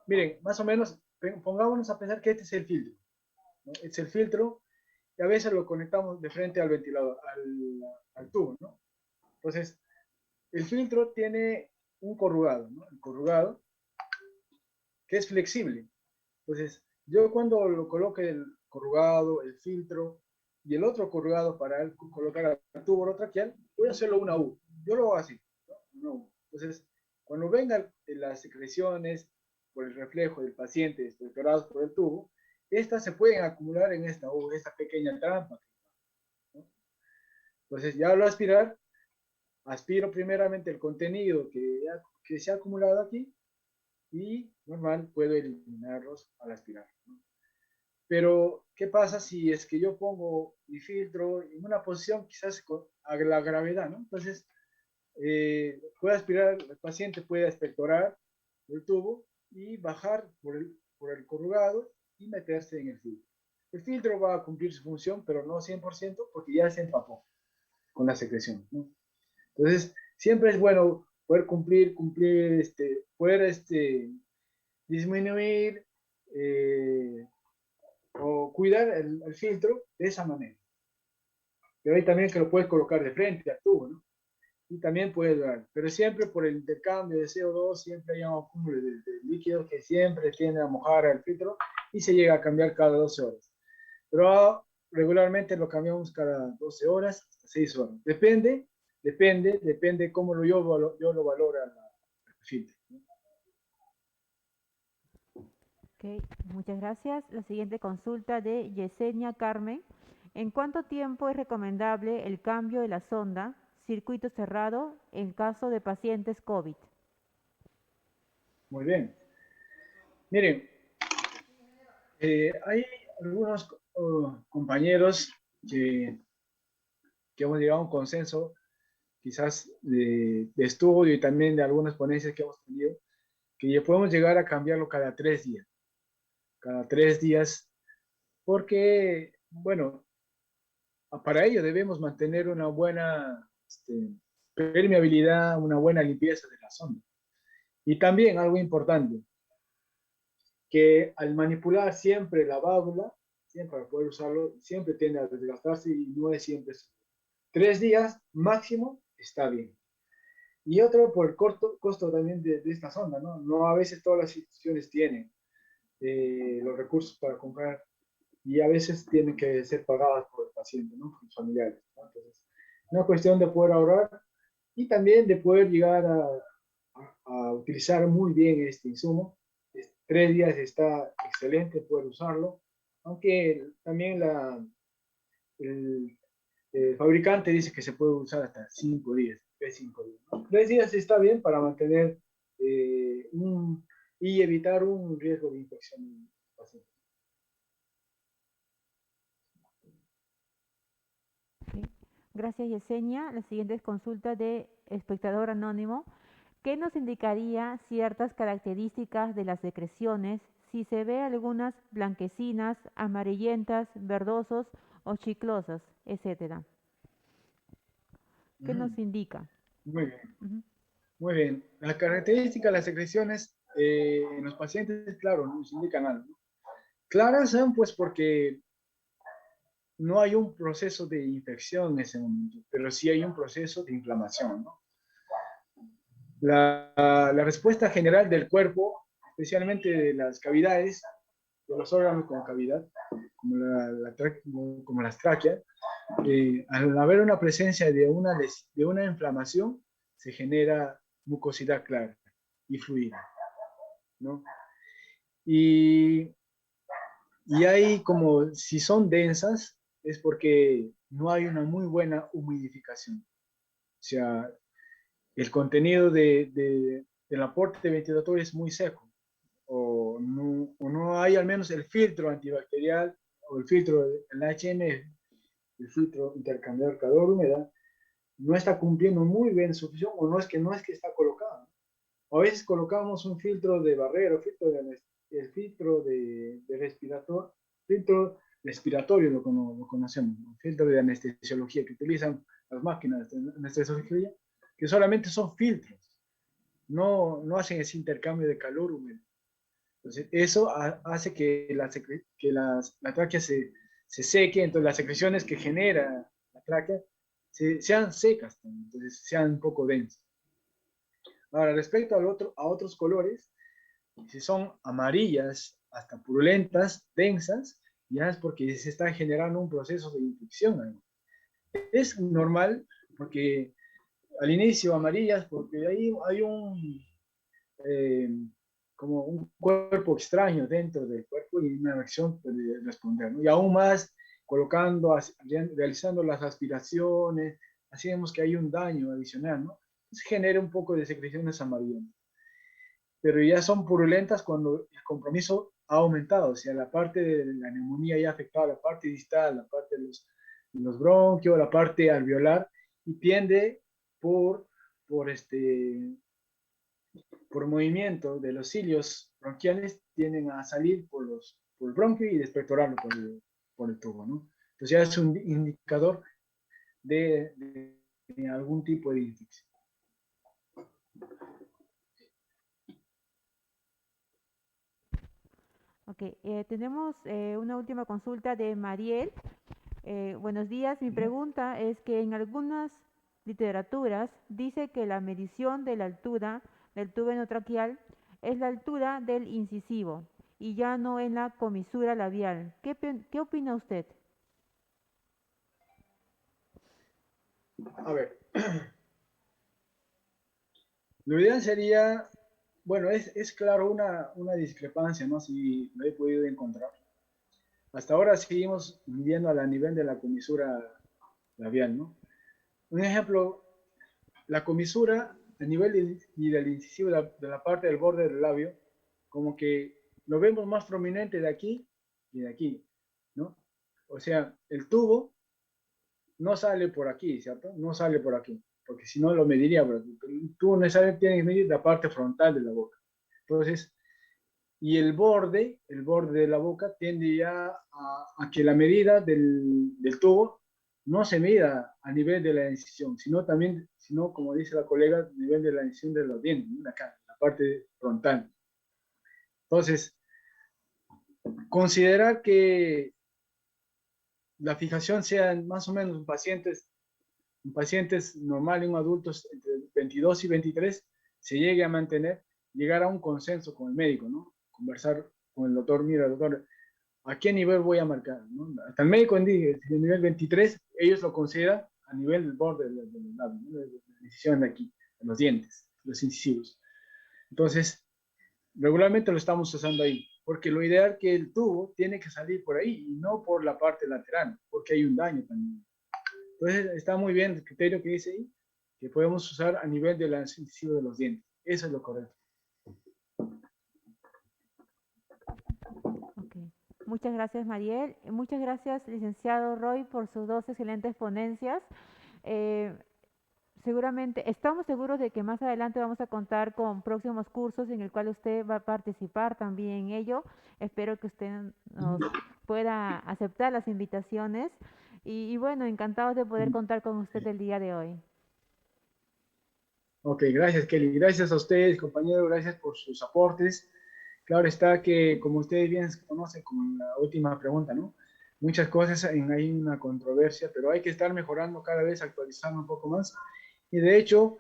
miren, más o menos, pongámonos a pensar que este es el filtro, ¿no? Este es el filtro y a veces lo conectamos de frente al ventilador, al tubo, ¿no? Entonces, el filtro tiene un corrugado, ¿no? El corrugado que es flexible. Entonces, yo cuando lo coloque el corrugado, el filtro y el otro corrugado para colocar el tubo orotraqueal, voy a hacerlo una U. Yo lo hago así, ¿no? Una U. Entonces, cuando vengan las secreciones por el reflejo del paciente expectorados por el tubo, estas se pueden acumular en esta U, esta pequeña trampa, ¿no? Entonces, ya lo aspirar, aspiro primeramente el contenido que se ha acumulado aquí y normal puedo eliminarlos al aspirar, ¿no? Pero, ¿qué pasa si es que yo pongo mi filtro en una posición quizás a la gravedad, ¿no? Entonces, puede aspirar, el paciente puede expectorar el tubo y bajar por el corrugado y meterse en el filtro. El filtro va a cumplir su función, pero no 100% porque ya se empapó con la secreción, ¿no? Entonces, siempre es bueno poder poder disminuir o cuidar el filtro de esa manera. Pero hay también que lo puedes colocar de frente al tubo, ¿no? Y también puede durar. Pero siempre por el intercambio de CO2, siempre hay un acúmulo de líquido que siempre tiende a mojar el filtro y se llega a cambiar cada 12 horas. Pero regularmente lo cambiamos cada 12 horas hasta 6 horas. Depende cómo yo lo valoro el filtro, ¿no? Ok, muchas gracias. La siguiente consulta de Yesenia Carmen. ¿En cuánto tiempo es recomendable el cambio de la sonda circuito cerrado en caso de pacientes COVID? Muy bien. Miren, hay algunos compañeros que, que hemos llegado a un consenso, quizás de estudio y también de algunas ponencias que hemos tenido, que ya podemos llegar a cambiarlo cada 3 días, porque, bueno, para ello debemos mantener una buena permeabilidad, una buena limpieza de la sonda. Y también algo importante, que al manipular siempre la válvula, siempre para poder usarlo, siempre tiende a desgastarse y no es siempre seguro. 3 días máximo está bien. Y otro por el costo también de esta sonda, ¿no? No a veces todas las instituciones tienen los recursos para comprar y a veces tienen que ser pagadas por el paciente, ¿no? Por los familiares, ¿no? Entonces, una cuestión de poder ahorrar y también de poder llegar a utilizar muy bien este insumo. 3 días está excelente poder usarlo, aunque también el, el fabricante dice que se puede usar hasta 5 días, 5 días, ¿no? 3 días está bien para mantener y evitar un riesgo de infección en el paciente. Ok, gracias, Yesenia. La siguiente es consulta de espectador anónimo. ¿Qué nos indicaría ciertas características de las secreciones si se ve algunas blanquecinas, amarillentas, verdosos o chiclosas, etcétera. ¿Qué Ujú. nos indica? Muy bien, Ujú. muy bien. Las características de las secreciones en los pacientes, claro, nos indican algo, ¿no? Claras son pues porque no hay un proceso de infección en ese momento, pero sí hay un proceso de inflamación, ¿no? La respuesta general del cuerpo, especialmente de las cavidades, de los órganos con cavidad, como, como las tráqueas, al haber una presencia de una inflamación, se genera mucosidad clara y fluida, ¿no? Y, y hay como, si son densas, es porque no hay una muy buena humidificación. O sea, el contenido del aporte ventilatorio es muy seco, o no hay al menos el filtro antibacterial o el filtro, el HM, el filtro intercambiador calor-humedad, no está cumpliendo muy bien su función, o no es que está colocado. A veces colocamos un filtro de barrera, el filtro de respirator, filtro respiratorio lo conocemos, ¿no? Filtro de anestesiología que utilizan las máquinas de anestesiología, que solamente son filtros, no hacen ese intercambio de calor húmedo. Entonces, eso hace que la tráquea se seque, entonces las secreciones que genera la tráquea sean secas, entonces sean un poco densas. Ahora, respecto a otros colores, si son amarillas, hasta purulentas, densas, ya es porque se está generando un proceso de infección ahí. Es normal porque al inicio amarillas, porque ahí hay eh, como un cuerpo extraño dentro del cuerpo y una reacción puede responder, ¿no? Y aún más colocando, realizando las aspiraciones, hacemos que hay un daño adicional, ¿no? Se genera un poco de secreciones amarillas, pero ya son purulentas cuando el compromiso ha aumentado, o sea, la parte de la neumonía ya ha afectado la parte distal, la parte de los bronquios, la parte alveolar, y tiende por, por, este, por movimiento de los cilios bronquiales, tienden a salir por el bronquio y despectorarlo por el tubo, ¿no? Entonces ya es un indicador de algún tipo de infección. Ok, tenemos una última consulta de Mariel. Buenos días, mi Uh -huh. pregunta es que en algunas literaturas dice que la medición de la altura del tubo endotraqueal es la altura del incisivo y ya no en la comisura labial. ¿Qué opina usted? A ver, lo ideal sería, bueno, es claro una discrepancia, ¿no? Si lo he podido encontrar. Hasta ahora seguimos midiendo a la nivel de la comisura labial, ¿no? Un ejemplo, la comisura a nivel y del incisivo de la parte del borde del labio, como que lo vemos más prominente de aquí y de aquí, ¿no? O sea, el tubo no sale por aquí, ¿cierto? No sale por aquí, porque si no lo mediría, pero el tubo necesariamente tiene que medir la parte frontal de la boca. Entonces, y el borde de la boca tiende ya a que la medida del tubo no se mida a nivel de la incisión, sino también, sino como dice la colega, a nivel de la incisión de los dientes, ¿no? Acá, la parte frontal. Entonces, considerar que la fijación sea más o menos en pacientes normales, en adultos entre 22 y 23, se llegue a mantener, llegar a un consenso con el médico, ¿no? Conversar con el doctor, mira, doctor, ¿a qué nivel voy a marcar? ¿No? Hasta el médico en el nivel 23, ellos lo consideran a nivel del borde del labio, ¿no? De la incisión de aquí, de los dientes, los incisivos. Entonces, regularmente lo estamos usando ahí, porque lo ideal es que el tubo tiene que salir por ahí y no por la parte lateral, porque hay un daño también. Entonces, está muy bien el criterio que dice ahí, que podemos usar a nivel del incisivo de los dientes. Eso es lo correcto. Ok. Muchas gracias, Mariel. Muchas gracias, licenciado Roy, por sus dos excelentes ponencias. Eh, seguramente, estamos seguros de que más adelante vamos a contar con próximos cursos en el cual usted va a participar también en ello. Espero que usted nos pueda aceptar las invitaciones y bueno, encantados de poder contar con usted el día de hoy. Ok, gracias Kelly. Gracias a ustedes, compañeros, gracias por sus aportes. Claro está que, como ustedes bien conocen, como en la última pregunta, ¿no? Muchas cosas hay una controversia, pero hay que estar mejorando cada vez, actualizando un poco más. Y de hecho,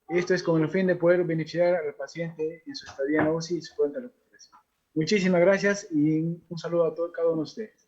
esto es con el fin de poder beneficiar al paciente en su estadía en la UCI y su pronta recuperación. Muchísimas gracias y un saludo a cada uno de ustedes.